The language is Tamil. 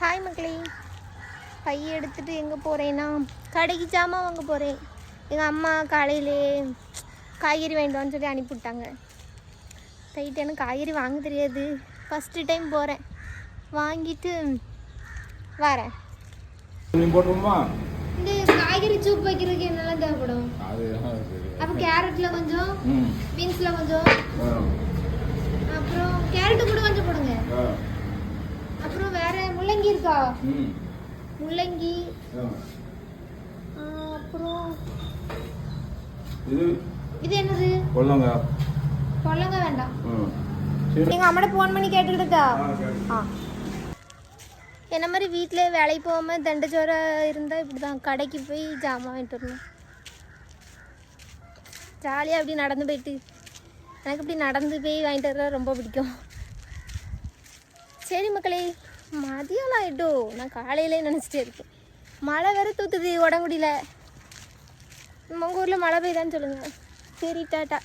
ஹாய் மக்களே, பை எடுத்துகிட்டு எங்கே போகிறேன்னா கடைக்கு ஜாமான் வாங்க போகிறேன். எங்கள் அம்மா காலையிலே காய்கறி வாங்கிட்டு சொல்லி அனுப்பிவிட்டாங்க. போயிட்டு எனக்கு காய்கறி வாங்க தெரியாது, ஃபஸ்ட்டு டைம் போகிறேன். வாங்கிட்டு வரேன். இந்த காய்கறி சூப் வைக்கிறதுக்கு என்னெல்லாம் தேவைப்படும்? அப்போ கேரட்டில் கொஞ்சம், பீன்ஸில் கொஞ்சம், அப்புறம் கேரட்டு கூட கொஞ்சம் போடுங்க. அப்புறம் வேற முள்ளங்கி இருக்கா? முள்ளங்கி, அப்புறம் இது என்னது? பொல்லங்க வேண்டாம். எங்கள் அம்மாட்ட ஃபோன் பண்ணி கேட்டுக்கிட்டா? என்ன மாதிரி வீட்டில் வேலைக்கு போகாமல் தண்டச்சோரை இருந்தால் இப்படி தான் கடைக்கு போய் ஜாமான் வாங்கிட்டு வரணும். ஜாலியாக அப்படி நடந்து போயிட்டு, எனக்கு இப்படி நடந்து போய் வாங்கிட்டு வர ரொம்ப பிடிக்கும். சரி மக்களே, மதியம் ஆகிட்டோ, நான் காலையிலே நினச்சிட்டே இருக்கேன். மழை வேறு தூத்துது உடம்புடியில். உங்கள் ஊரில் மழை பெய்யுதான்னு சொல்லுங்கள். சரி, டாட்டா.